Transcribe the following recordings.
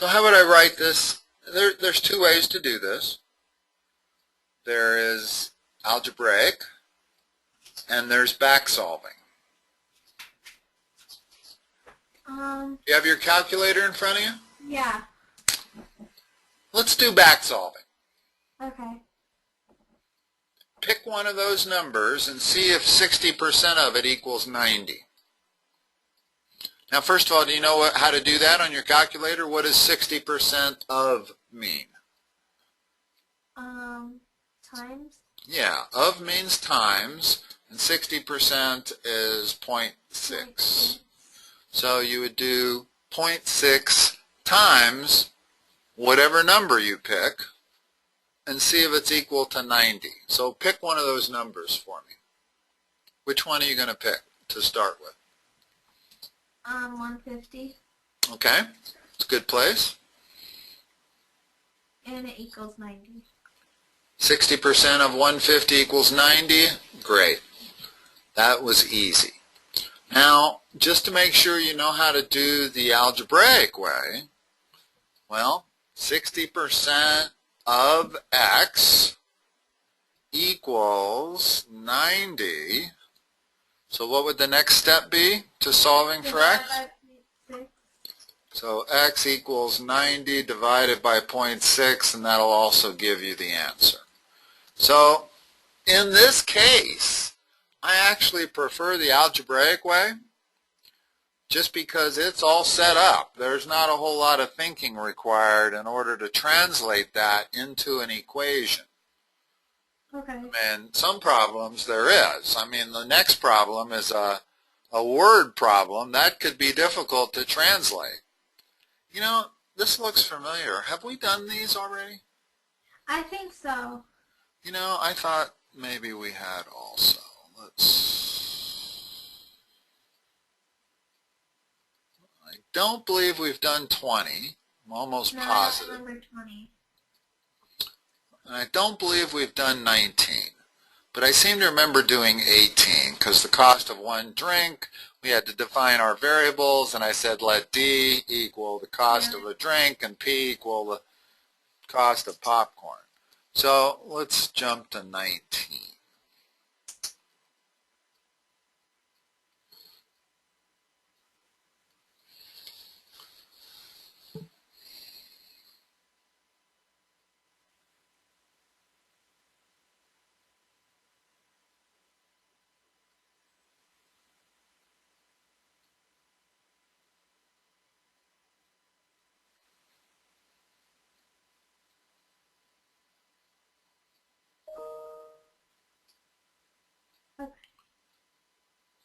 So how would I write this? There's two ways to do this. There is algebraic, and there's back solving. You have your calculator in front of you? Yeah. Let's do back solving. Okay. Pick one of those numbers and see if 60% of it equals 90. Now, first of all, do you know how to do that on your calculator? What does 60% of mean? Times? Yeah, of means times, and 60% is 0.6. So you would do 0.6 times whatever number you pick and see if it's equal to 90. So pick one of those numbers for me. Which one are you going to pick to start with? 150. Okay, it's a good place. And it equals 90. 60% of 150 equals 90. Great. That was easy. Now, just to make sure you know how to do the algebraic way, well, 60% of x equals 90. So what would the next step be to solving for x? So x equals 90 divided by 0.6, and that'll also give you the answer. So in this case, I actually prefer the algebraic way just because it's all set up. There's not a whole lot of thinking required in order to translate that into an equation. Okay. And some problems there is. I mean, the next problem is a word problem. That could be difficult to translate. You know, this looks familiar. Have we done these already? I think so. You know, I thought maybe we had also. I don't believe we've done 20. I'm almost positive. I don't remember 20. And I don't believe we've done 19. But I seem to remember doing 18 because the cost of one drink, we had to define our variables, and I said let D equal the cost of a drink and P equal the cost of popcorn. So let's jump to 19.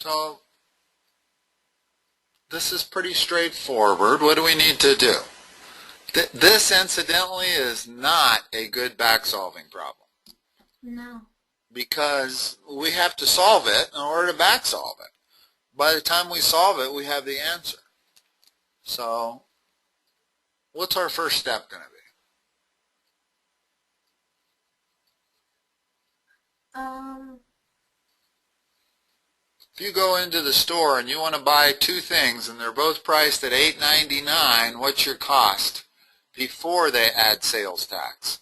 So this is pretty straightforward. What do we need to do? This, incidentally, is not a good back-solving problem. No. Because we have to solve it in order to back-solve it. By the time we solve it, we have the answer. So what's our first step going to be? If you go into the store and you want to buy two things and they're both priced at $8.99, what's your cost before they add sales tax?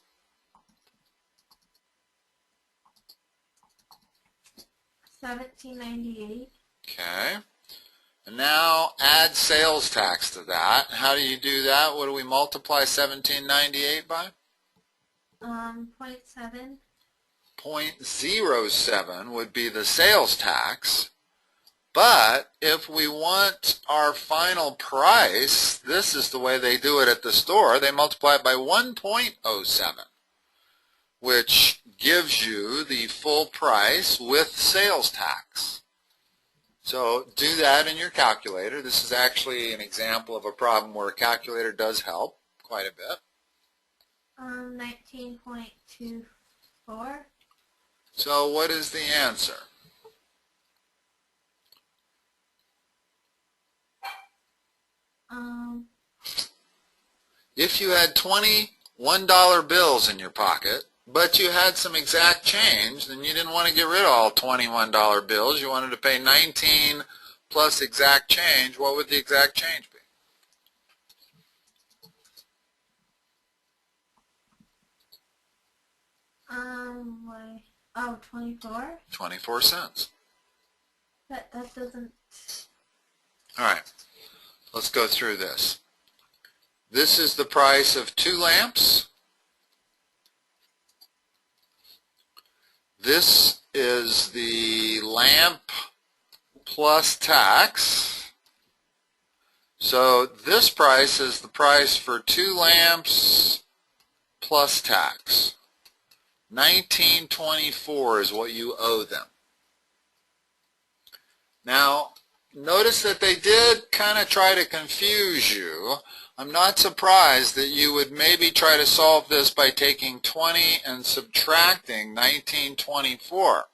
$17.98. Okay. And now add sales tax to that. How do you do that? What do we multiply $17.98 by? 0.7. 0.07 would be the sales tax. But if we want our final price, this is the way they do it at the store. They multiply it by 1.07, which gives you the full price with sales tax. So do that in your calculator. This is actually an example of a problem where a calculator does help quite a bit. 19.24. So what is the answer? If you had 20 $1 bills in your pocket, but you had some exact change, then you didn't want to get rid of all $21 bills. You wanted to pay 19 plus exact change. What would the exact change be? Wait. Oh, 24? 24 cents. That doesn't... All right, let's go through this. This is the price of 2 lamps. This is the lamp plus tax. So this price is the price for 2 lamps plus tax. $19.24 is what you owe them. Now, notice that they did kind of try to confuse you. I'm not surprised that you would maybe try to solve this by taking 20 and subtracting 1924,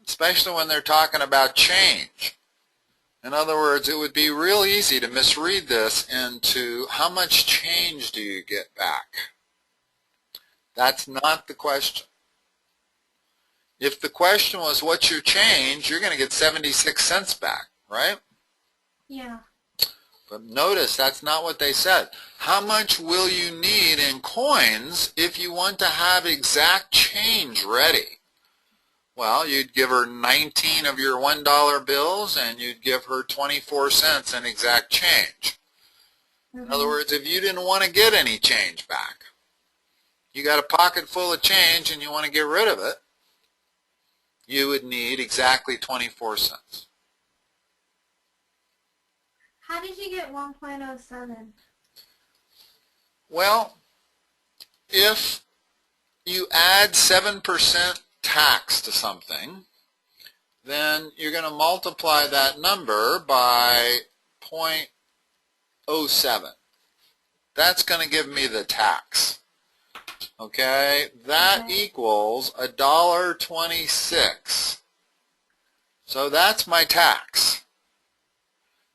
especially when they're talking about change. In other words, it would be real easy to misread this into how much change do you get back? That's not the question. If the question was what's your change, you're going to get 76 cents back, right? Yeah. But notice that's not what they said. How much will you need in coins if you want to have exact change ready? Well, you'd give her 19 of your $1 bills and you'd give her 24 cents in exact change. In other words, if you didn't want to get any change back, you got a pocket full of change and you want to get rid of it, you would need exactly 24 cents. How did you get 1.07? Well, if you add 7% tax to something, then you're going to multiply that number by 0.07. That's going to give me the tax. Okay, that equals $1.26. So that's my tax.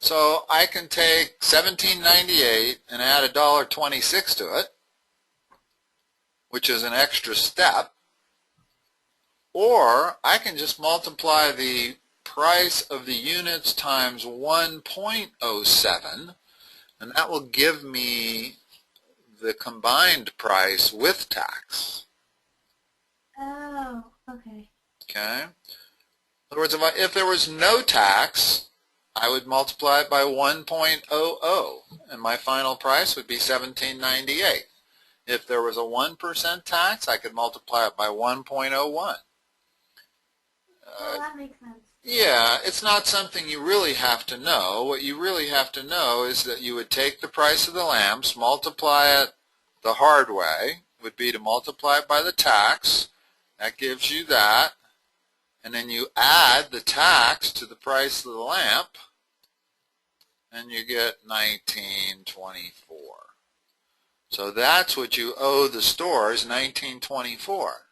So I can take $17.98 and add $1.26 to it, which is an extra step, or I can just multiply the price of the units times 1.07, and that will give me the combined price with tax. Oh, okay. Okay. In other words, if there was no tax, I would multiply it by 1.00, and my final price would be $17.98. If there was a 1% tax, I could multiply it by 1.01. Well, that makes sense. Yeah, it's not something you really have to know. What you really have to know is that you would take the price of the lamps, multiply it the hard way, would be to multiply it by the tax. That gives you that. And then you add the tax to the price of the lamp, and you get $19.24. So that's what you owe the stores, $19.24.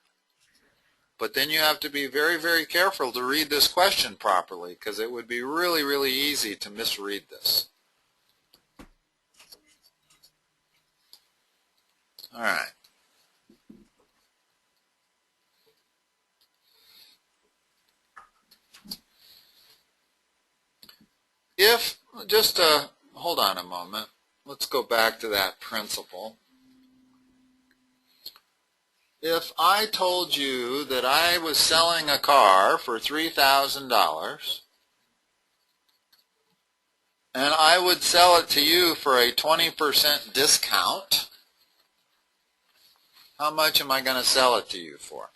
But then you have to be very, very careful to read this question properly, because it would be really, really easy to misread this. All right. If, just hold on a moment. Let's go back to that principle. If I told you that I was selling a car for $3,000 and I would sell it to you for a 20% discount, how much am I going to sell it to you for?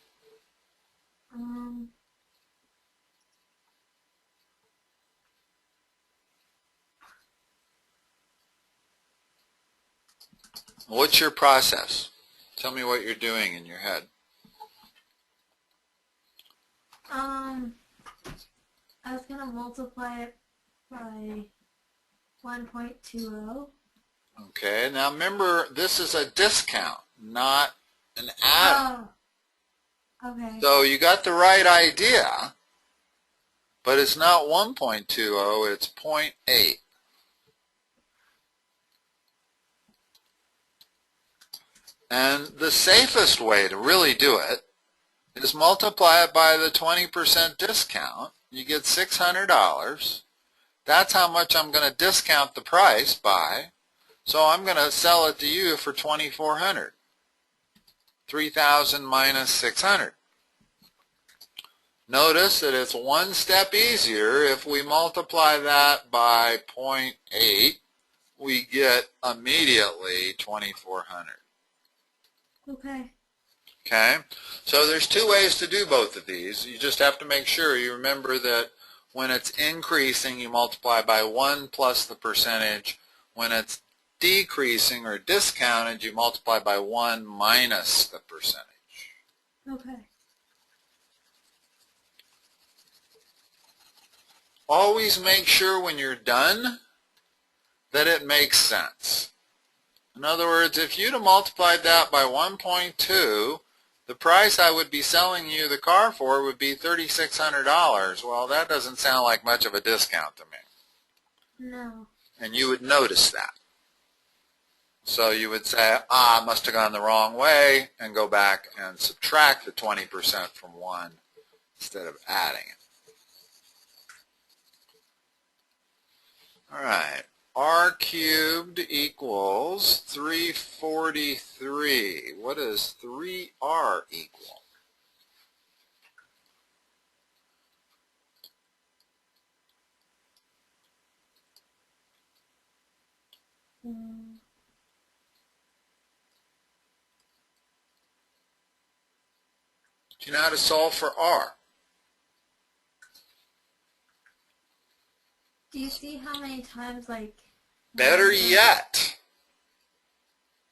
What's your process? Tell me what you're doing in your head. I was going to multiply it by 1.20. Okay, now remember, this is a discount, not an add. Oh, okay. So you got the right idea, but it's not 1.20, it's 0.8. And the safest way to really do it is multiply it by the 20% discount. You get $600. That's how much I'm going to discount the price by. So I'm going to sell it to you for $2,400. 3,000 minus 600. Notice that it's one step easier. If we multiply that by 0.8, we get immediately 2,400. Okay. Okay, so there's two ways to do both of these. You just have to make sure you remember that when it's increasing, you multiply by 1 plus the percentage. When it's decreasing or discounted, you multiply by 1 minus the percentage. Okay. Always make sure when you're done that it makes sense. In other words, if you'd have multiplied that by 1.2, the price I would be selling you the car for would be $3,600. Well, that doesn't sound like much of a discount to me. No. And you would notice that. So you would say, I must have gone the wrong way, and go back and subtract the 20% from 1 instead of adding it. All right. R cubed equals 343. What does 3R equal? Do you know how to solve for R? Do you see how many times, like... Better yet,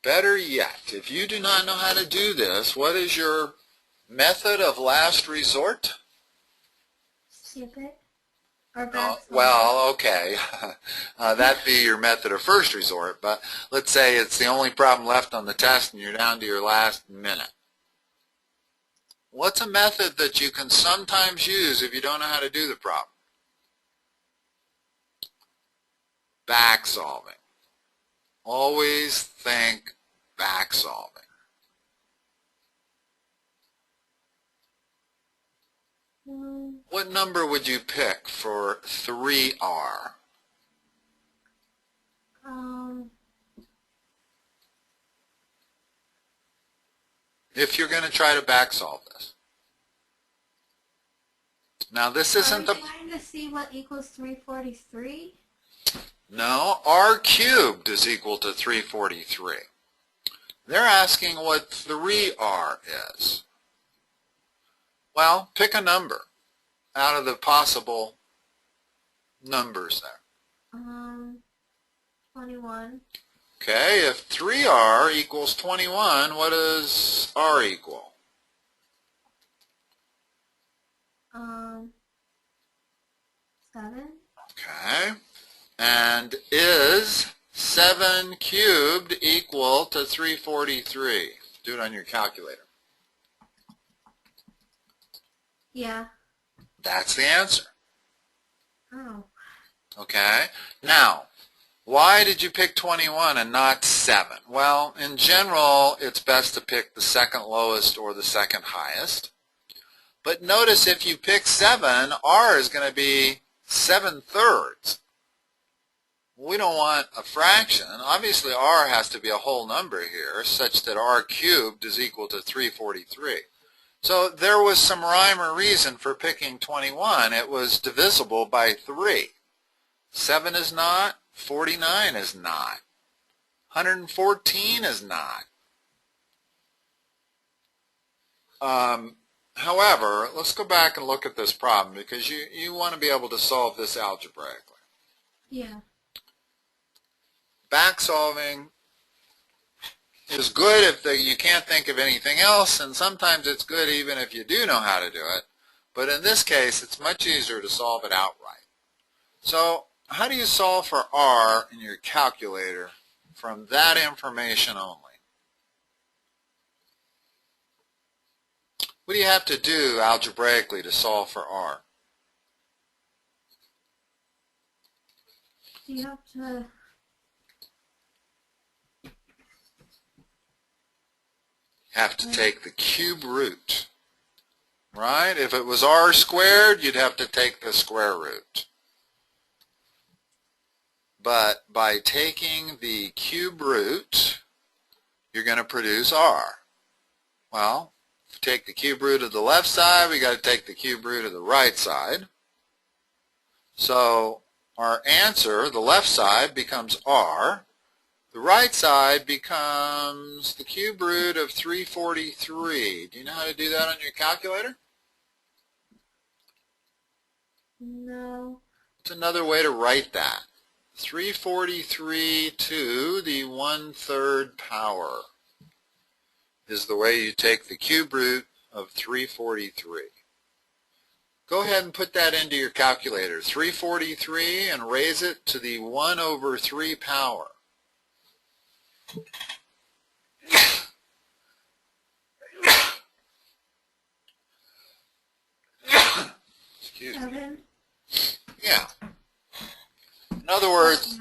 if you do not know how to do this, what is your method of last resort? Skip it? Or back well, okay. That'd be your method of first resort, but let's say it's the only problem left on the test and you're down to your last minute. What's a method that you can sometimes use if you don't know how to do the problem? Back solving. Always think back solving. What number would you pick for 3R? If you're going to try to back solve this. Now this isn't the... Are we trying to see what equals 343? No, R cubed is equal to 343. They're asking what 3R is. Well, pick a number out of the possible numbers there. 21. Okay, if 3R equals 21, what does R equal? 7. Okay, and is 7 cubed equal to 343? Do it on your calculator. Yeah. That's the answer. Oh. Okay, now, why did you pick 21 and not 7? Well, in general, it's best to pick the second lowest or the second highest. But notice if you pick 7, R is going to be 7/3. We don't want a fraction. Obviously, R has to be a whole number here, such that R cubed is equal to 343. So there was some rhyme or reason for picking 21. It was divisible by 3. 7 is not. 49 is not. 114 is not. However, let's go back and look at this problem because you want to be able to solve this algebraically. Yeah. Back solving is good if you can't think of anything else, and sometimes it's good even if you do know how to do it. But in this case, it's much easier to solve it outright. So how do you solve for R in your calculator from that information only? What do you have to do algebraically to solve for R? You have to take the cube root, right? If it was R squared, you'd have to take the square root. But by taking the cube root, you're going to produce R. Well, if we take the cube root of the left side, we got to take the cube root of the right side. So our answer, the left side, becomes r. The right side becomes the cube root of 343. Do you know how to do that on your calculator? No. It's another way to write that. 343 to the 1/3 power is the way you take the cube root of 343. Go ahead and put that into your calculator. 343 and raise it to the 1/3 power. Excuse me. 7? Yeah. In other words,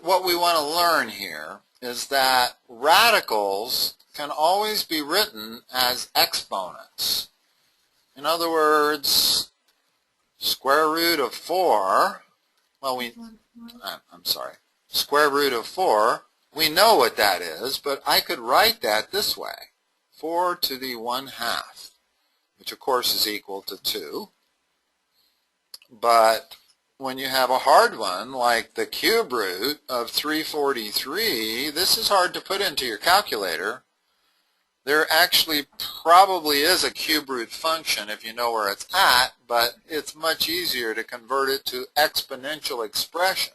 what we want to learn here is that radicals can always be written as exponents. In other words, square root of 4, well, I'm sorry, square root of 4, we know what that is, but I could write that this way, 4 to the 1/2, which of course is equal to 2. But when you have a hard one, like the cube root of 343, this is hard to put into your calculator. There actually probably is a cube root function if you know where it's at, but it's much easier to convert it to exponential expression.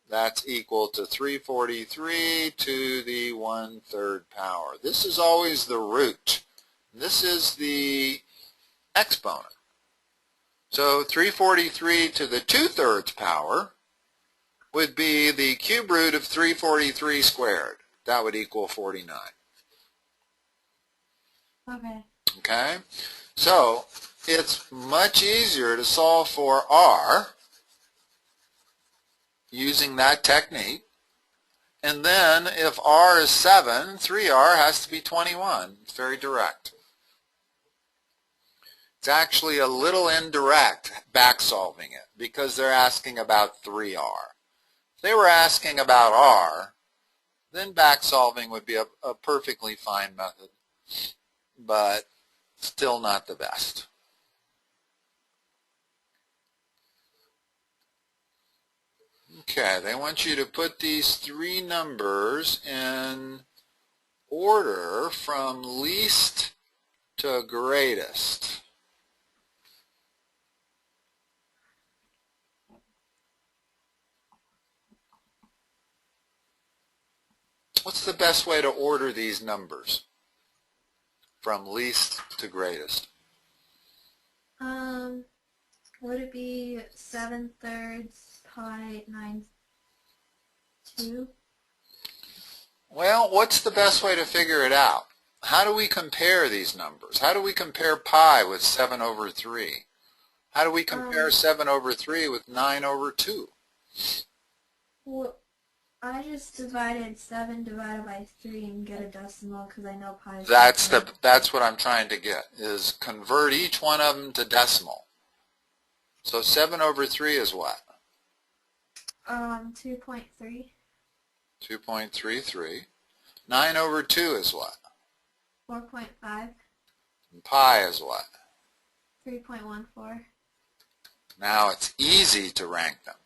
That's equal to 343 to the 1/3 power. This is always the root. This is the exponent. So 343 to the 2/3 power would be the cube root of 343 squared. That would equal 49. Okay. Okay? So it's much easier to solve for r using that technique. And then if r is 7, 3r has to be 21. It's very direct. It's actually a little indirect back solving it because they're asking about 3r. If they were asking about r, then back solving would be a perfectly fine method, but still not the best. Okay, they want you to put these three numbers in order from least to greatest. What's the best way to order these numbers from least to greatest? Would it be 7/3 pi 9/2? Well, what's the best way to figure it out? How do we compare these numbers? How do we compare pi with 7/3? How do we compare 7/3 with 9/2? Well, I just divided 7 divided by 3 and get a decimal because I know pi is That's what I'm trying to get, is convert each one of them to decimal. So 7/3 is what? 2.3. 2.33. 9/2 is what? 4.5. And pi is what? 3.14. Now it's easy to rank them.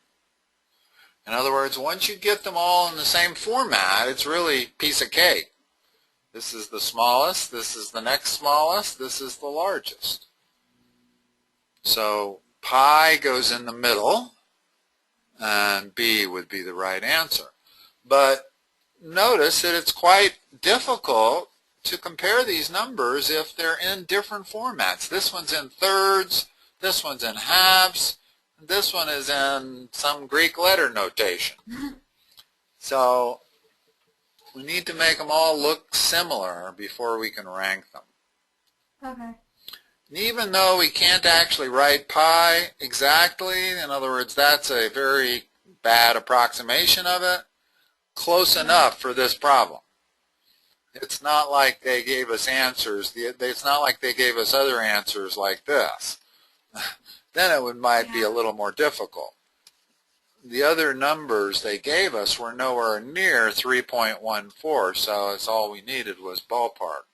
In other words, once you get them all in the same format, it's really a piece of cake. This is the smallest, this is the next smallest, this is the largest. So pi goes in the middle, and B would be the right answer. But notice that it's quite difficult to compare these numbers if they're in different formats. This one's in thirds, this one's in halves, and this one is in some Greek letter notation. So we need to make them all look similar before we can rank them. Okay. And even though we can't actually write pi exactly, in other words, that's a very bad approximation of it, close enough for this problem. It's not like they gave us answers. It's not like they gave us other answers like this. Then it might be a little more difficult. the other numbers they gave us were nowhere near 3.14, so it's all we needed was ballpark.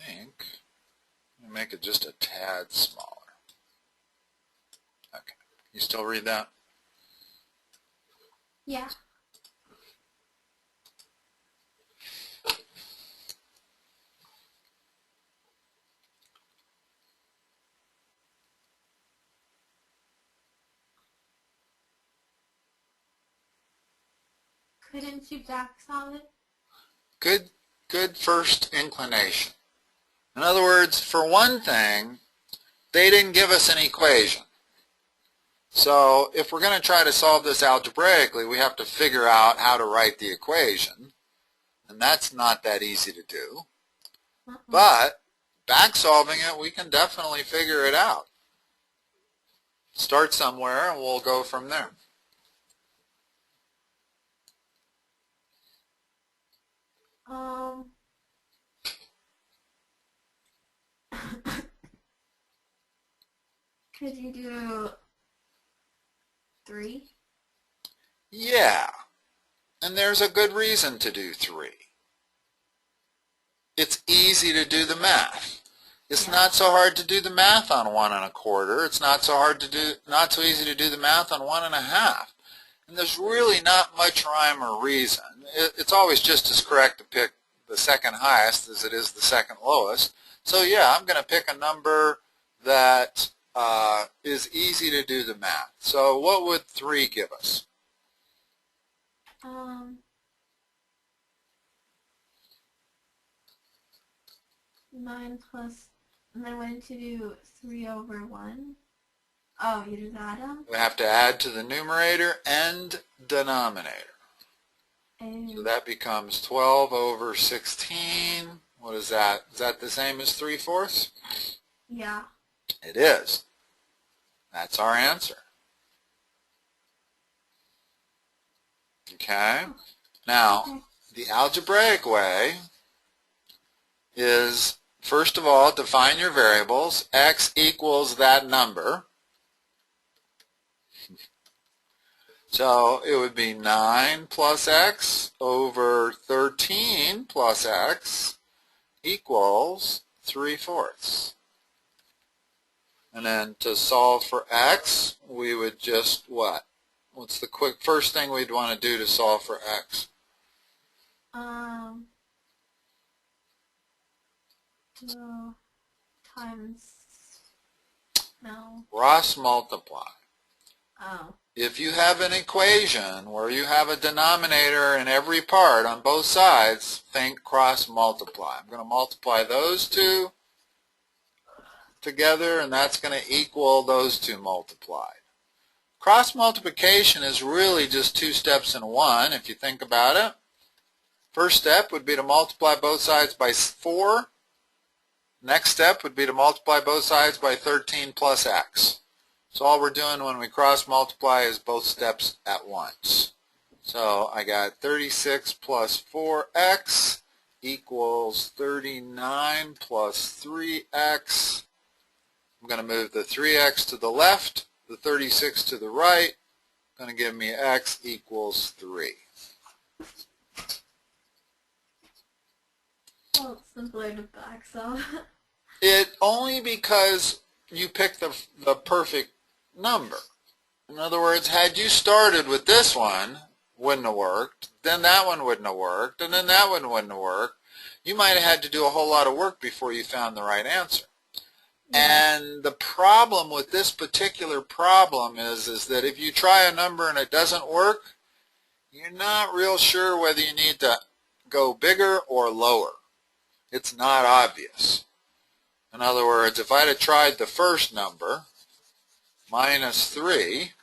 I think I'm going to make it just a tad smaller. Okay. You still read that? Yeah. Couldn't you back solve it? Good first inclination. In other words, for one thing, they didn't give us an equation. So if we're going to try to solve this algebraically, we have to figure out how to write the equation. And that's not that easy to do. But back solving it, we can definitely figure it out. Start somewhere and we'll go from there. Could you do 3? Yeah, and there's a good reason to do 3. It's easy to do the math. It's not so hard to do the math on 1 1/4. It's not so easy to do the math on 1 1/2. And there's really not much rhyme or reason. It's always just as correct to pick the second highest as it is the second lowest. So yeah, I'm going to pick a number that is easy to do the math. So what would 3 give us? 9 plus, and I wanted to do 3 over 1. Oh, you just add them? We have to add to the numerator and denominator. And So that becomes 12 over 16. What is that? Is that the same as 3/4? yeah. It is. That's our answer. Okay? Now, the algebraic way is, first of all, define your variables. X equals that number. So it would be 9 plus x over 13 plus x equals 3/4. And then to solve for x, we would just what? What's the quick first thing we'd want to do to solve for x? So times, no. Cross multiply. Oh. If you have an equation where you have a denominator in every part on both sides, think cross multiply. I'm going to multiply those two together, and that's going to equal those two multiplied. Cross multiplication is really just 2 steps in one, if you think about it. First step would be to multiply both sides by 4. Next step would be to multiply both sides by 13 plus x. So all we're doing when we cross multiply is both steps at once. So I got 36 plus 4x equals 39 plus 3x. I'm going to move the 3x to the left, the 36 to the right. Going to give me x equals 3. Well, it's simpler to back solve. It only because you picked the perfect number. In other words, had you started with this one, wouldn't have worked, then that one wouldn't have worked, and then that one wouldn't have worked. You might have had to do a whole lot of work before you found the right answer. And the problem with this particular problem is that if you try a number and it doesn't work, you're not real sure whether you need to go bigger or lower. It's not obvious. In other words, if I'd have tried the first number, minus 3,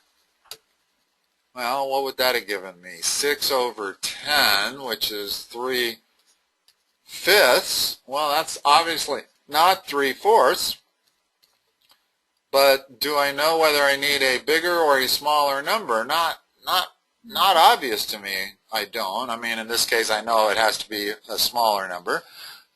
Well, what would that have given me? 6 over 10, which is 3/5. Well, that's obviously not 3/4. But do I know whether I need a bigger or a smaller number? Not obvious to me. I don't. I mean, in this case, I know it has to be a smaller number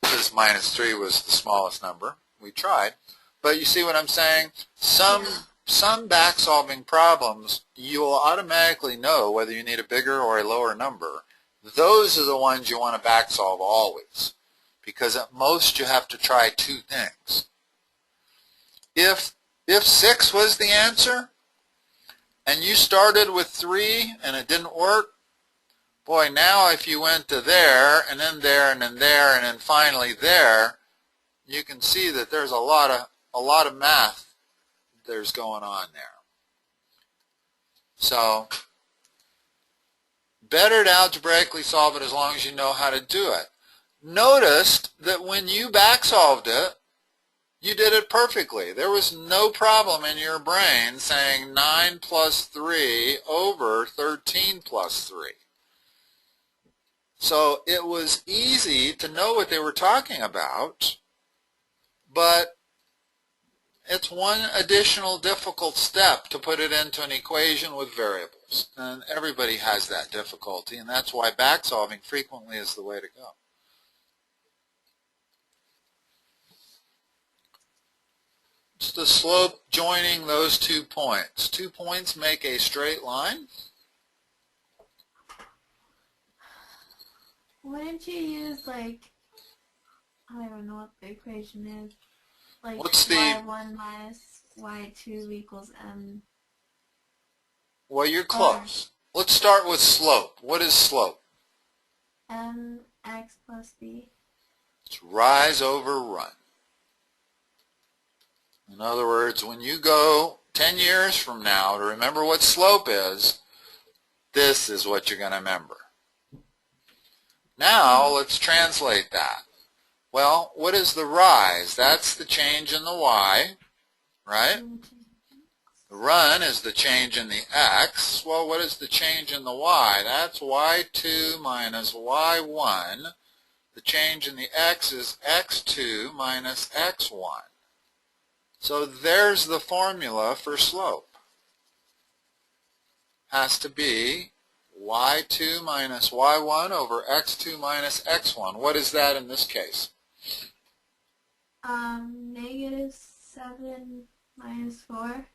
because -3 was the smallest number. We tried. But you see what I'm saying? Some back-solving problems, you will automatically know whether you need a bigger or a lower number. Those are the ones you want to back-solve always, because at most you have to try two things. If 6 was the answer, and you started with 3 and it didn't work, boy, now if you went to there, and then there, and then there, and then finally there, you can see that there's a lot of math there's going on there. So, better to algebraically solve it as long as you know how to do it. Notice that when you back solved it, you did it perfectly. There was no problem in your brain saying 9 plus 3 over 13 plus 3. So it was easy to know what they were talking about, but it's one additional difficult step to put it into an equation with variables. And everybody has that difficulty, and that's why back solving frequently is the way to go. It's the slope joining those 2 points. 2 points make a straight line. Wouldn't you use, like, I don't know what the equation is. Like, What's the... y1 minus y2 equals m. Well, you're close. Let's start with slope. What is slope? mx plus b. It's rise over run. In other words, when you go 10 years from now to remember what slope is, this is what you're going to remember. Now, let's translate that. Well, what is the rise? That's the change in the y, right? The run is the change in the x. Well, what is the change in the y? That's y2 minus y1. The change in the x is x2 minus x1. So there's the formula for slope. Has to be y2 minus y1 over x2 minus x1. What is that in this case? -7 minus 4.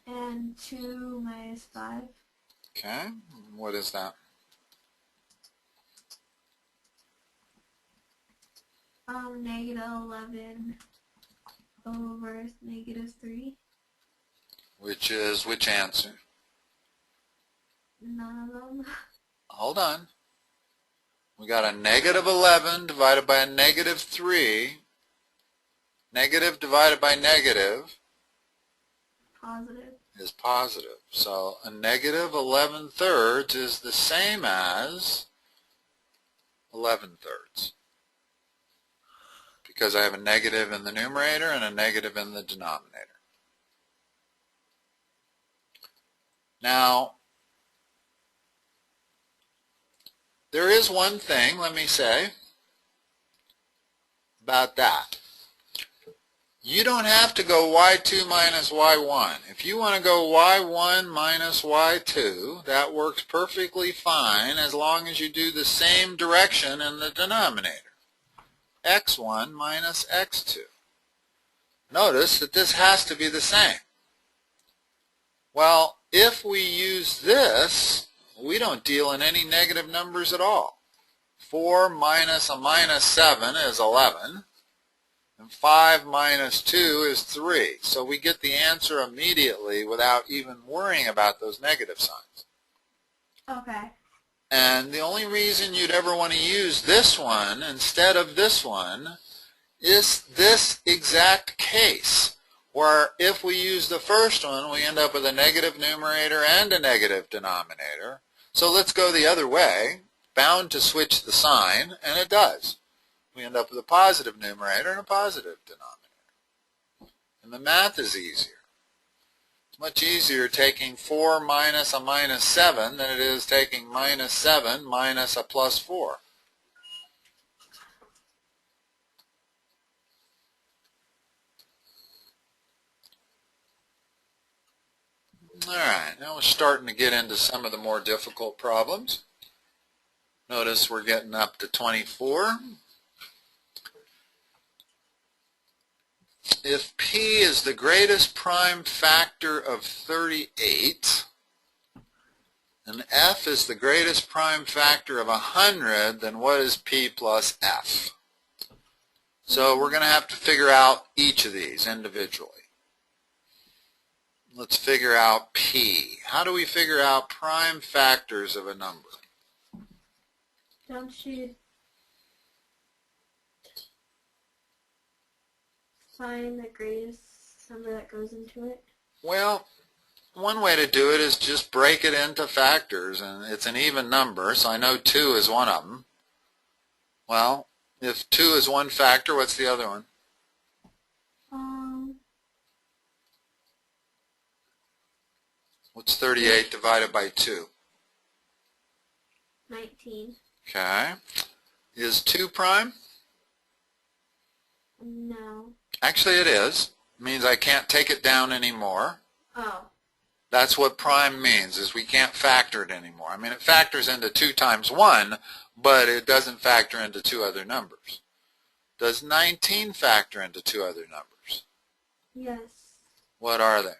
And 2 minus 5. Okay, what is that? -11 over -3. Which is which answer? None of them. Hold on. We got a -11 divided by a -3. Negative divided by negative Positive. is positive. So a -11/3 is the same as 11/3. Because I have a negative in the numerator and a negative in the denominator. Now, there is one thing, let me say, about that. You don't have to go y2 minus y1. If you want to go y1 minus y2, that works perfectly fine as long as you do the same direction in the denominator. x1 minus x2. Notice that this has to be the same. Well, if we use this, we don't deal in any negative numbers at all. 4 minus a -7 is 11, and 5 minus 2 is 3. So we get the answer immediately without even worrying about those negative signs. Okay. And the only reason you'd ever want to use this one instead of this one is this exact case, where if we use the first one, we end up with a negative numerator and a negative denominator. So let's go the other way, bound to switch the sign, and it does. We end up with a positive numerator and a positive denominator. And the math is easier. much easier taking 4 minus a minus 7 than it is taking minus 7 minus a plus 4. Alright, now we're starting to get into some of the more difficult problems. Notice we're getting up to 24. If P is the greatest prime factor of 38, and F is the greatest prime factor of 100, then what is P plus F? So we're going to have to figure out each of these individually. Let's figure out P. How do we figure out prime factors of a number? Don't you find the greatest number that goes into it? Well, one way to do it is just break it into factors, and it's an even number, so I know 2 is one of them. Well, if 2 is one factor, what's the other one? What's 38 divided by 2? 19. Okay. Is 2 prime? No. Actually, it is. It means I can't take it down anymore. Oh. That's what prime means, is we can't factor it anymore. I mean, it factors into 2 times 1, but it doesn't factor into 2 other numbers. Does 19 factor into 2 other numbers? Yes. What are they?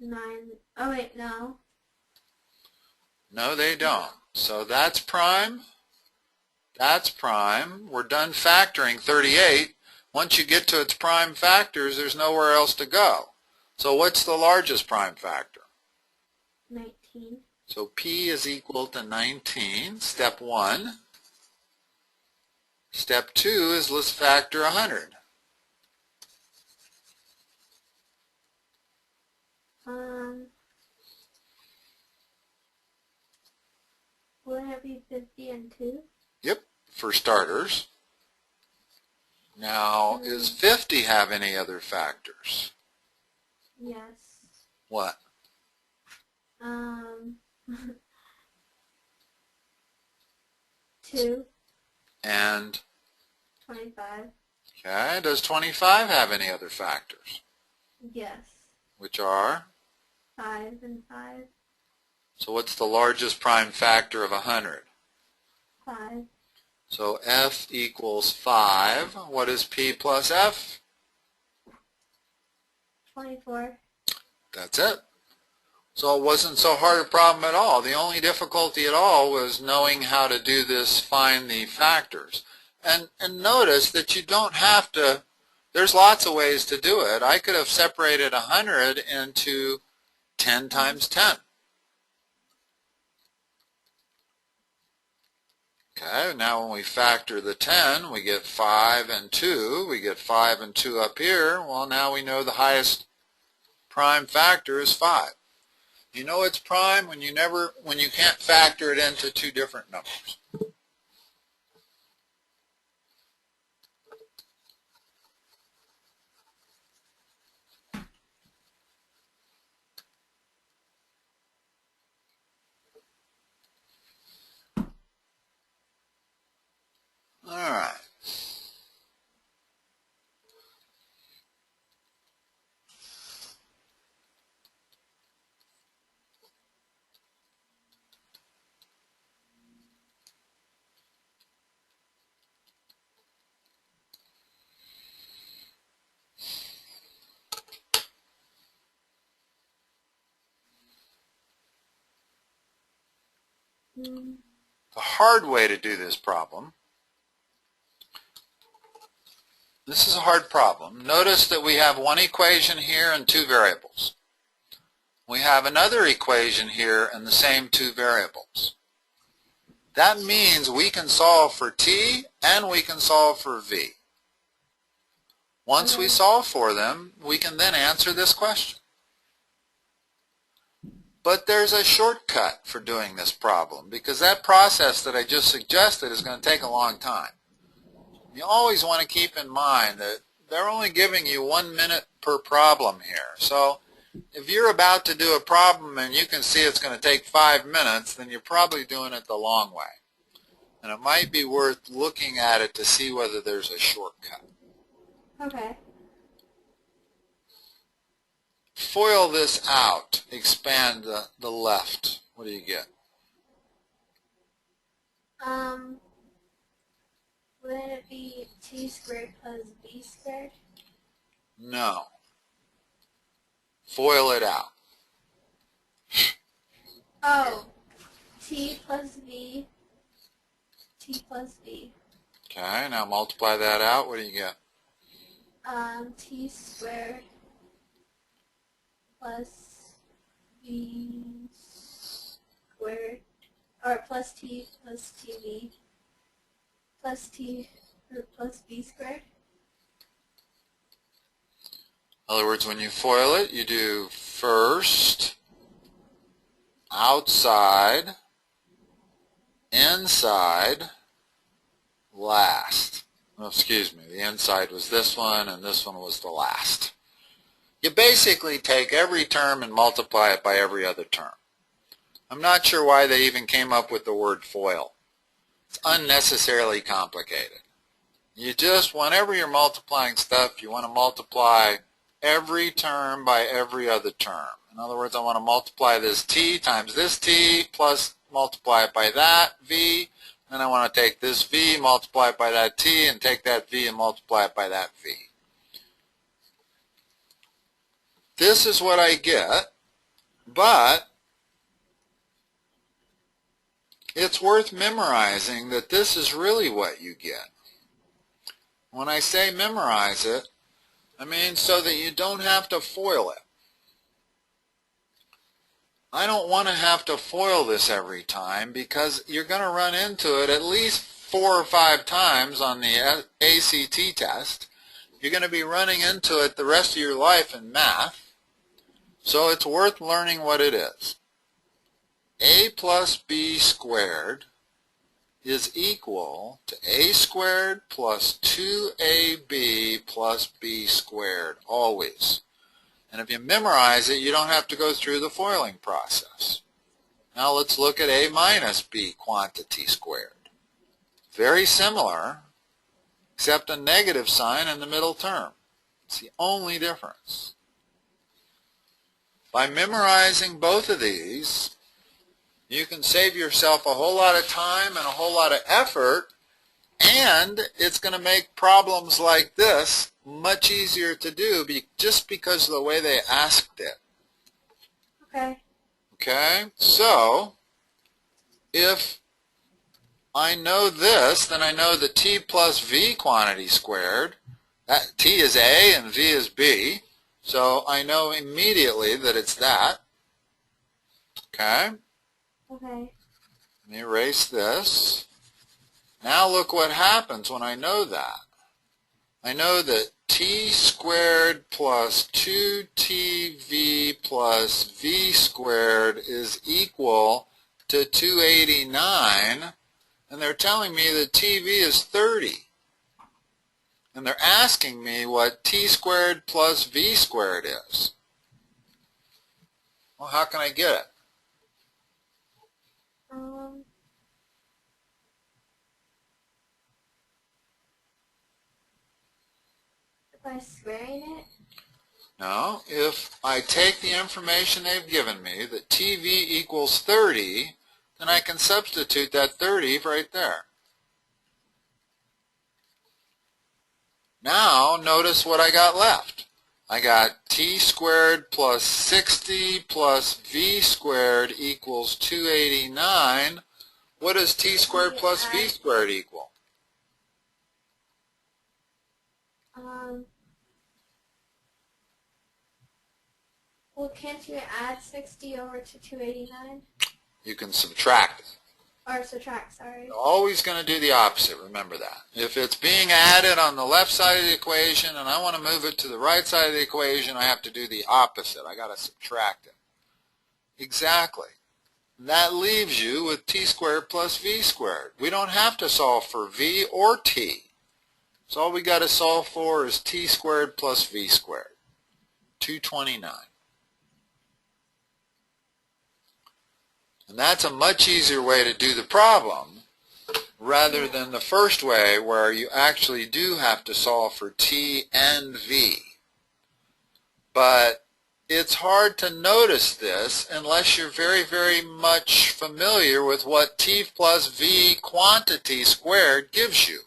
9. Oh, wait, no. No, they don't. So that's prime. That's prime. We're done factoring 38. Once you get to its prime factors, there's nowhere else to go. So what's the largest prime factor? 19. So P is equal to 19, step 1. Step 2 is let's factor 100. Wouldn't it be 50 and 2? Yep, for starters. Now, does 50 have any other factors? Yes. What? 2. And? 25. Okay, does 25 have any other factors? Yes. Which are? 5 and 5. So what's the largest prime factor of 100? 5. So F equals 5. What is P plus F? 24. That's it. So it wasn't so hard a problem at all. The only difficulty at all was knowing how to do this, find the factors. And notice that you don't have to, there's lots of ways to do it. I could have separated 100 into 10 times 10. Okay, now when we factor the 10, we get 5 and 2. We get 5 and 2 up here. Well, now we know the highest prime factor is 5. You know it's prime when you can't factor it into 2 different numbers. All right. The hard way to do this problem, this is a hard problem. Notice that we have one equation here and 2 variables. We have another equation here and the same 2 variables. That means we can solve for t and we can solve for v. Once we solve for them, we can then answer this question. But there's a shortcut for doing this problem, because that process that I just suggested is going to take a long time. You always want to keep in mind that they're only giving you 1 minute per problem here. So if you're about to do a problem and you can see it's going to take 5 minutes, then you're probably doing it the long way. And it might be worth looking at it to see whether there's a shortcut. Okay. Foil this out. Expand the left. What do you get? Wouldn't it be t squared plus b squared? No. Foil it out. Oh, t plus v, t plus v. Okay, now multiply that out. What do you get? T squared plus v squared, or plus tv plus t or plus b squared. In other words, when you foil it, you do first, outside, inside, last. Oh, excuse me, the inside was this one and this one was the last. You basically take every term and multiply it by every other term. I'm not sure why they even came up with the word foil. It's unnecessarily complicated. You just, whenever you're multiplying stuff, you want to multiply every term by every other term. In other words, I want to multiply this t times this t plus multiply it by that v. Then I want to take this v, multiply it by that t, and take that v and multiply it by that v. This is what I get, but it's worth memorizing that this is really what you get. When I say memorize it, I mean so that you don't have to foil it. I don't want to have to foil this every time because you're going to run into it at least 4 or 5 times on the ACT test. You're going to be running into it the rest of your life in math, so it's worth learning what it is. A plus b squared is equal to a squared plus 2ab plus b squared, always. And if you memorize it, you don't have to go through the foiling process. Now let's look at a minus b quantity squared. Very similar, except a negative sign in the middle term. It's the only difference. By memorizing both of these, you can save yourself a whole lot of time and a whole lot of effort, and it's going to make problems like this much easier to do just because of the way they asked it. Okay. Okay, so if I know this, then I know the t plus v quantity squared. That t is a and v is b, so I know immediately that it's that. Okay. Okay. Let me erase this. Now look what happens when I know that. I know that t squared plus 2tv plus v squared is equal to 289, and they're telling me that tv is 30. And they're asking me what t squared plus v squared is. Well, how can I get it? By squaring it? No, if I take the information they've given me, that TV equals 30, then I can substitute that 30 right there. Now, notice what I got left. I got t squared plus 60 plus v squared equals 289. What does t squared plus v squared equal? Well, can't you add 60 over to 289? You can subtract it. Or subtract, sorry. You're always going to do the opposite, remember that. If it's being added on the left side of the equation and I want to move it to the right side of the equation, I have to do the opposite. I got to subtract it. Exactly. That leaves you with t squared plus v squared. We don't have to solve for v or t. So all we got to solve for is t squared plus v squared. 229. And that's a much easier way to do the problem rather than the first way where you actually do have to solve for t and v. But it's hard to notice this unless you're very, very much familiar with what t plus v quantity squared gives you.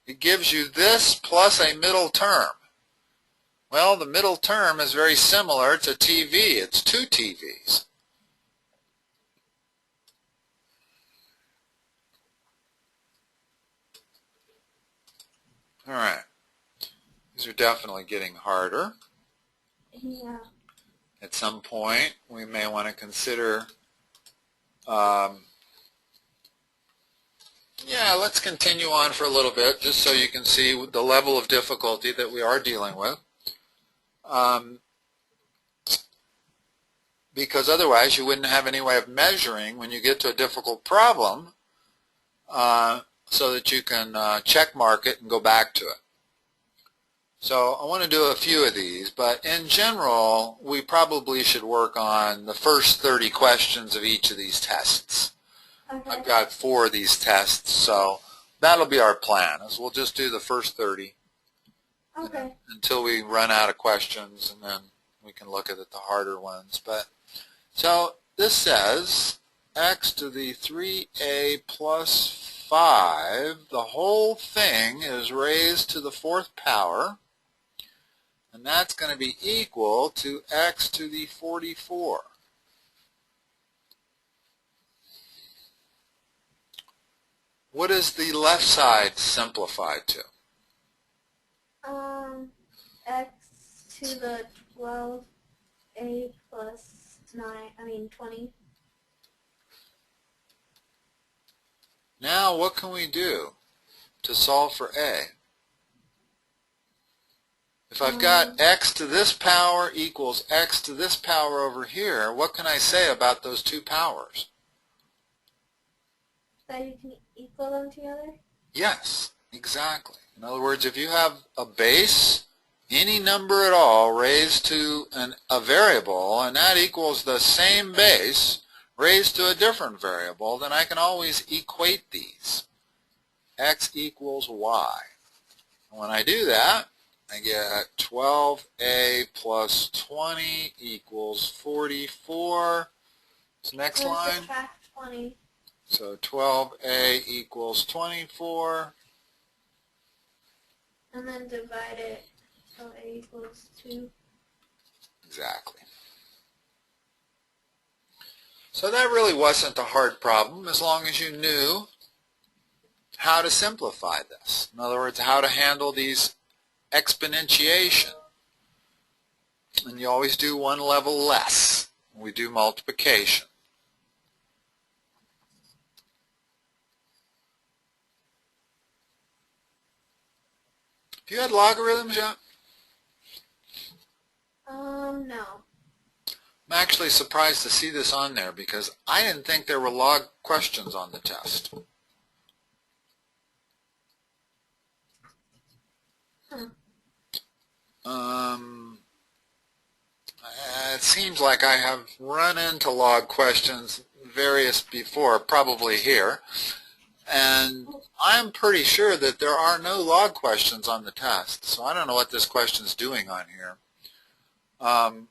It gives you this plus a middle term. Well, the middle term is very similar to TV. It's two TVs. All right. These are definitely getting harder. Yeah. At some point, we may want to consider, let's continue on for a little bit just so you can see the level of difficulty that we are dealing with. Because otherwise you wouldn't have any way of measuring when you get to a difficult problem so that you can check mark it and go back to it. So I want to do a few of these, but in general, we probably should work on the first 30 questions of each of these tests. Okay. I've got 4 of these tests, so that'll be our plan, is we'll just do the first 30 until we run out of questions, and then we can look at the harder ones. But so this says x to the 3a plus 5, the whole thing is raised to the 4th power, and that's going to be equal to x to the 44. What is the left side simplified to? X to the 12a plus 20. Now what can we do to solve for a? If I've got x to this power equals x to this power over here, what can I say about those two powers? That you can equal them together? Yes, exactly. In other words, if you have a base, any number at all raised to a variable, and that equals the same base raised to a different variable, then I can always equate these. X equals y. And when I do that, I get 12a plus 20 equals 44. So next line. Subtract 20. So 12a equals 24. And then divide it so a equals 2. Exactly. So that really wasn't a hard problem as long as you knew how to simplify this. In other words, how to handle these exponentiation. And you always do one level less. We do multiplication. Have you had logarithms yet? No. I'm actually surprised to see this on there because I didn't think there were log questions on the test. It seems like I have run into log questions various before, probably here, and I'm pretty sure that there are no log questions on the test, so I don't know what this question is doing on here. I'm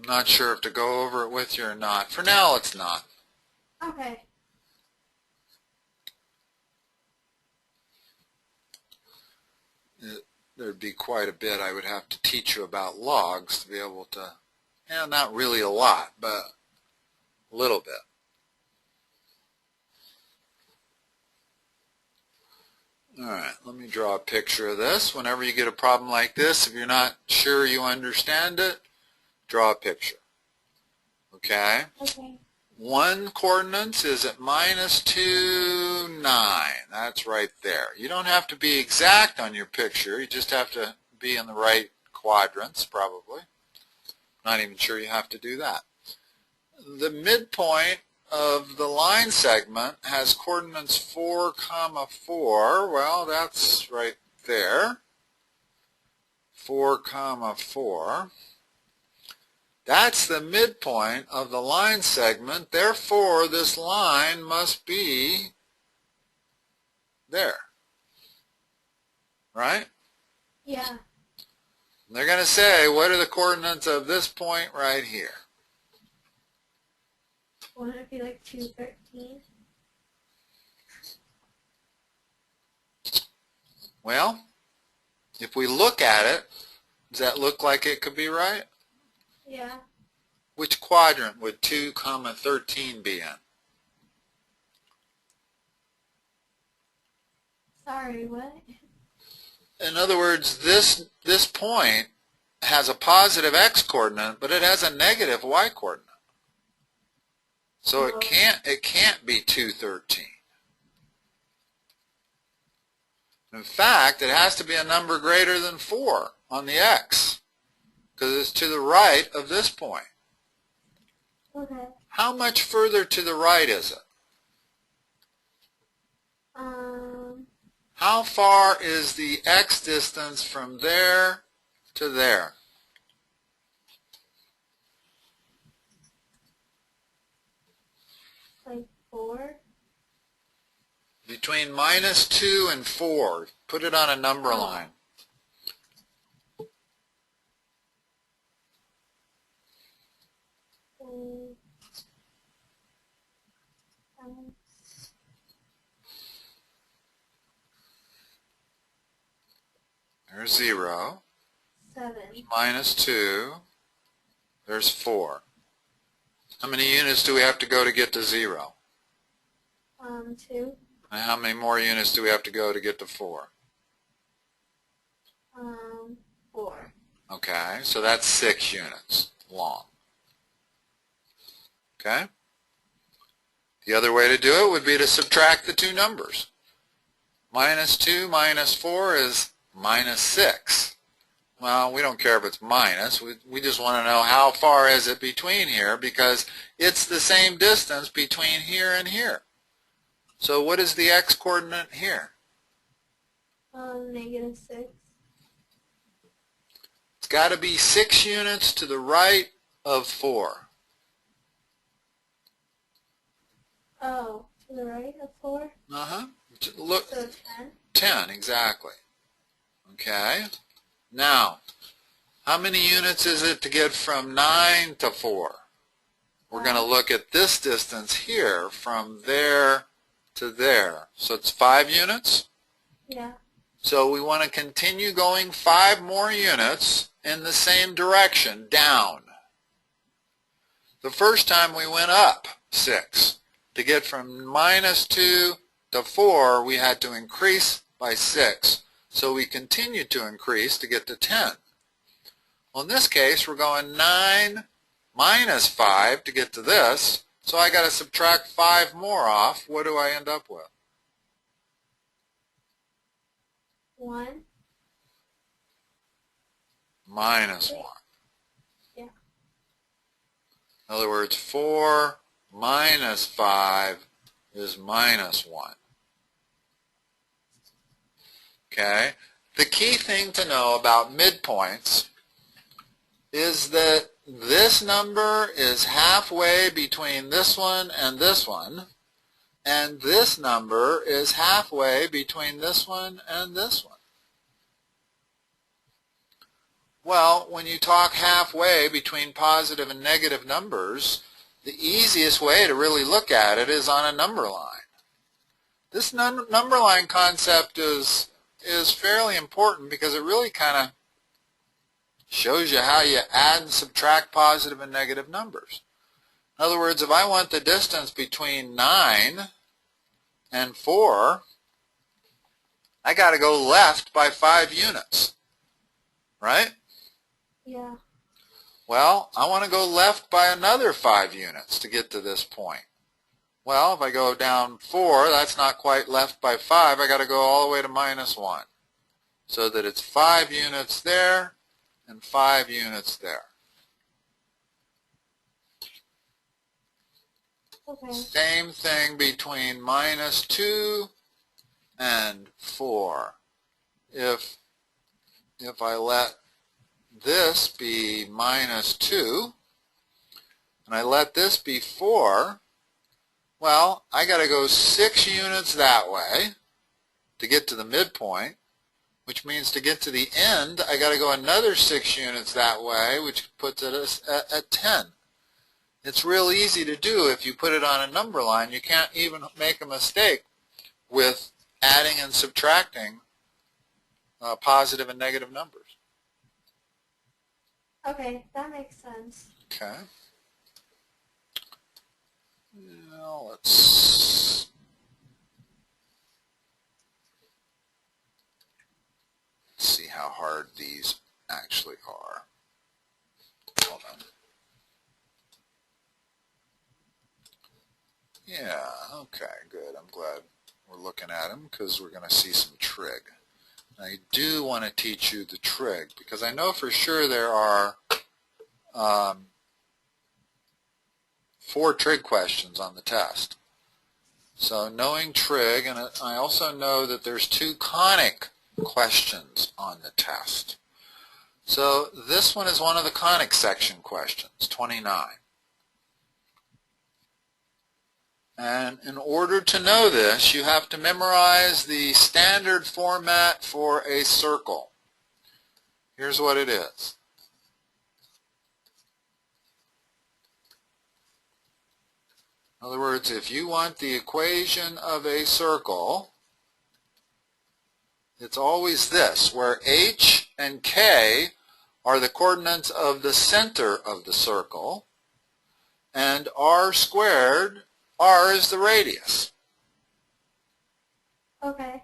not sure if to go over it with you or not. For now, it's not. Okay. There'd be quite a bit I would have to teach you about logs to be able to, not really a lot, but a little bit. All right, let me draw a picture of this. Whenever you get a problem like this, if you're not sure you understand it, draw a picture. Okay? Okay. One coordinates is at -2, 9. That's right there. You don't have to be exact on your picture. You just have to be in the right quadrants, probably. Not even sure you have to do that. The midpoint of the line segment has coordinates 4, 4. Well, that's right there. 4 comma 4. That's the midpoint of the line segment. Therefore, this line must be there. Right? Yeah. They're going to say, what are the coordinates of this point right here? Wouldn't it be like 213? Well, if we look at it, does that look like it could be right? Yeah. Which quadrant would 2 comma 13 be in? Sorry, what? In other words, this point has a positive x coordinate, but it has a negative y coordinate. So it can't be 213. In fact, it has to be a number greater than 4 on the x, because it's to the right of this point. Okay. How much further to the right is it? How far is the x distance from there to there? Like 4? Between -2 and 4. Put it on a number line. There's 0. 7. -2. There's 4. How many units do we have to go to get to 0? 2. And how many more units do we have to go to get to 4? 4. Okay, so that's 6 units long. Okay? The other way to do it would be to subtract the two numbers. -2 minus 4 is -6. Well, we don't care if it's minus. We just want to know how far is it between here, because it's the same distance between here and here. So what is the x coordinate here? -6. It's got to be 6 units to the right of 4. Oh, to the right of 4? Uh-huh. Look, So 10? 10, exactly. Okay. Now, how many units is it to get from 9 to 4? We're going to look at this distance here from there to there. So it's 5 units? Yeah. So we want to continue going 5 more units in the same direction, down. The first time we went up 6. To get from -2 to 4, we had to increase by 6. So we continued to increase to get to 10. Well, in this case, we're going 9 minus 5 to get to this. So I got to subtract 5 more off. What do I end up with? 1. Minus 1. Yeah. In other words, 4 minus 5 is -1. Okay? The key thing to know about midpoints is that this number is halfway between this one, and this number is halfway between this one and this one. Well, when you talk halfway between positive and negative numbers, the easiest way to really look at it is on a number line. This number line concept is fairly important because it really kind of shows you how you add and subtract positive and negative numbers. In other words, if I want the distance between 9 and 4, I got to go left by 5 units, right? Yeah. Well, I want to go left by another 5 units to get to this point. Well, if I go down 4, that's not quite left by 5. I got to go all the way to -1. So that it's 5 units there and 5 units there. Okay. Same thing between -2 and 4. If I let this be minus 2, and I let this be 4, well, I got to go 6 units that way to get to the midpoint, which means to get to the end, I got to go another 6 units that way, which puts it at 10. It's real easy to do if you put it on a number line. You can't even make a mistake with adding and subtracting positive and negative numbers. Okay, that makes sense. Okay. Now let's see how hard these actually are. Hold on. Yeah, okay, good. I'm glad we're looking at them because we're going to see some trig. I do want to teach you the trig because I know for sure there are 4 trig questions on the test. So knowing trig, and I also know that there's 2 conic questions on the test. So this one is one of the conic section questions, 29. And in order to know this, you have to memorize the standard format for a circle. Here's what it is. In other words, if you want the equation of a circle, it's always this, where h and k are the coordinates of the center of the circle, and r squared, r is the radius. Okay.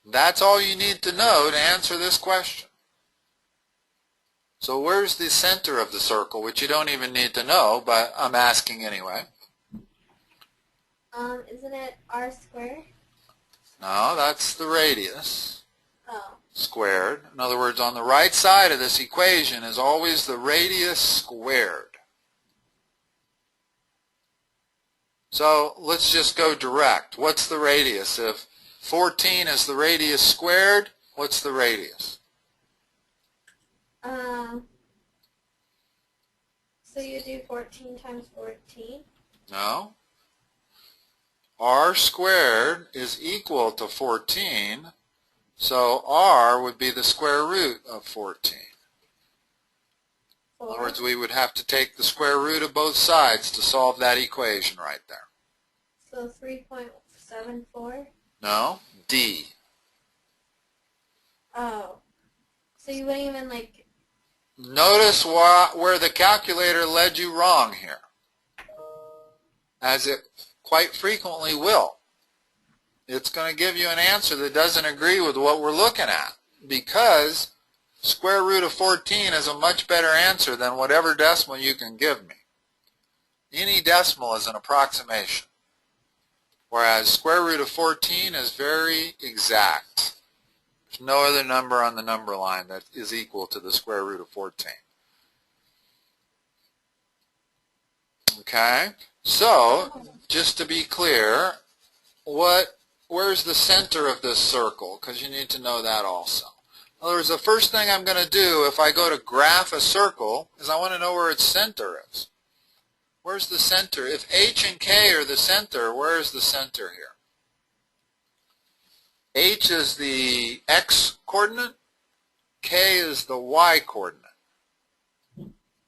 That's all you need to know to answer this question. So where's the center of the circle, which you don't even need to know, but I'm asking anyway. Isn't it r squared? No, that's the radius Oh. squared. In other words, on the right side of this equation is always the radius squared. So let's just go direct. What's the radius? If 14 is the radius squared, what's the radius? So you do 14 times 14? No. R squared is equal to 14, so R would be the square root of 14. In other words, we would have to take the square root of both sides to solve that equation right there. So 3.74? No, D. Oh. So you wouldn't even like... Notice where the calculator led you wrong here, as it quite frequently will. It's going to give you an answer that doesn't agree with what we're looking at, because square root of 14 is a much better answer than whatever decimal you can give me. Any decimal is an approximation, whereas square root of 14 is very exact. There's no other number on the number line that is equal to the square root of 14. Okay? So, just to be clear, where's the center of this circle? Because you need to know that also. In other words, the first thing I'm going to do if I go to graph a circle is I want to know where its center is. Where's the center? If h and k are the center, where is the center here? H is the x coordinate, k is the y coordinate.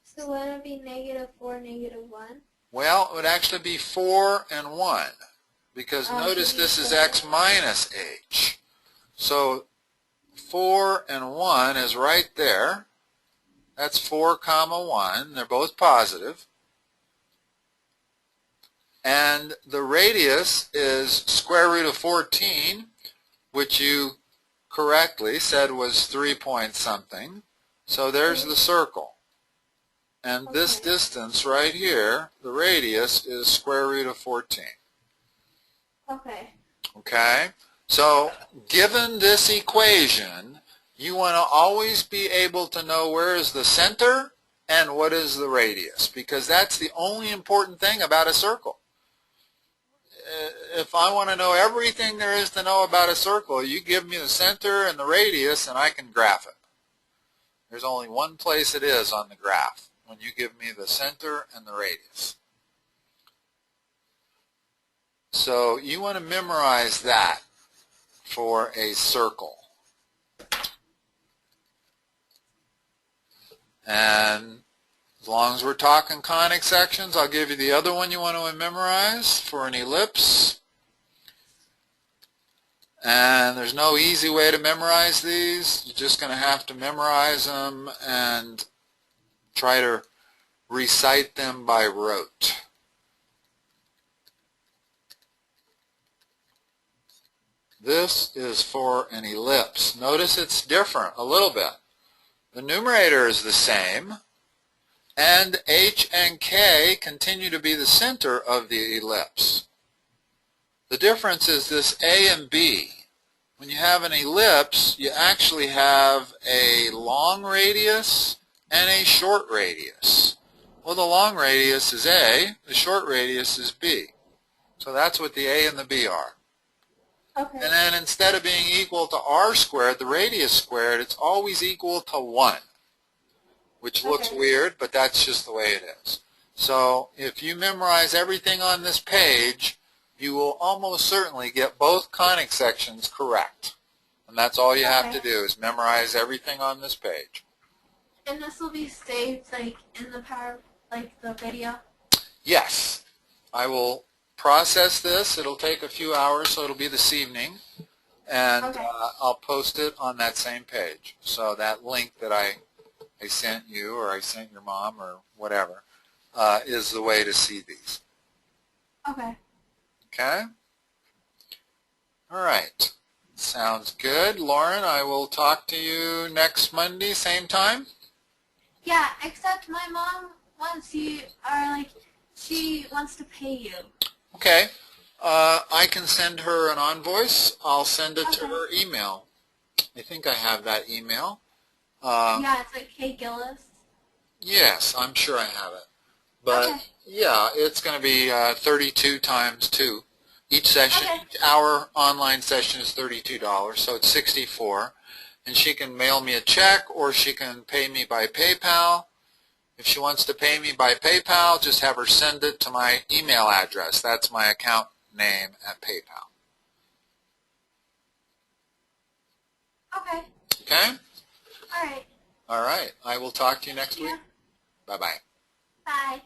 So wouldn't it be -4, -1? Well, it would actually be 4 and 1, because notice this is x minus h. So 4 and 1 is right there. That's 4 comma 1. They're both positive. And the radius is square root of 14, which you correctly said was 3 point something. So there's the circle. And this distance right here, the radius, is square root of 14. Okay. Okay? So given this equation, you want to always be able to know where is the center and what is the radius, because that's the only important thing about a circle. if I want to know everything there is to know about a circle, you give me the center and the radius and I can graph it. There's only one place it is on the graph, when you give me the center and the radius. So you want to memorize that for a circle. And as long as we're talking conic sections, I'll give you the other one you want to memorize for an ellipse. And there's no easy way to memorize these. You're just going to have to memorize them and try to recite them by rote. This is for an ellipse. Notice it's different a little bit. The numerator is the same, and H and K continue to be the center of the ellipse. The difference is this A and B. When you have an ellipse, you actually have a long radius and a short radius. Well, the long radius is A, the short radius is B. So that's what the A and the B are. Okay. And then instead of being equal to r squared, the radius squared, it's always equal to 1, which looks weird, but that's just the way it is. So if you memorize everything on this page, you will almost certainly get both conic sections correct. And that's all you have to do is memorize everything on this page. And this will be saved like in the the video? Yes. I will process this. It'll take a few hours, so it'll be this evening. And I'll post it on that same page. So that link that I sent you, or I sent your mom, or whatever, is the way to see these. Okay. Okay? All right. Sounds good. Lauren, I will talk to you next Monday, same time? Yeah, except my mom wants you, she wants to pay you. Okay. I can send her an invoice. I'll send it to her email. I think I have that email. Yeah, it's like Kay Gillis. Yes, I'm sure I have it. But yeah, it's going to be 32 times 2. Each session, each hour online session is $32, so it's $64. And she can mail me a check, or she can pay me by PayPal. If she wants to pay me by PayPal, just have her send it to my email address. That's my account name at PayPal. Okay. Okay? All right. All right. I will talk to you next week. Bye-bye. Bye.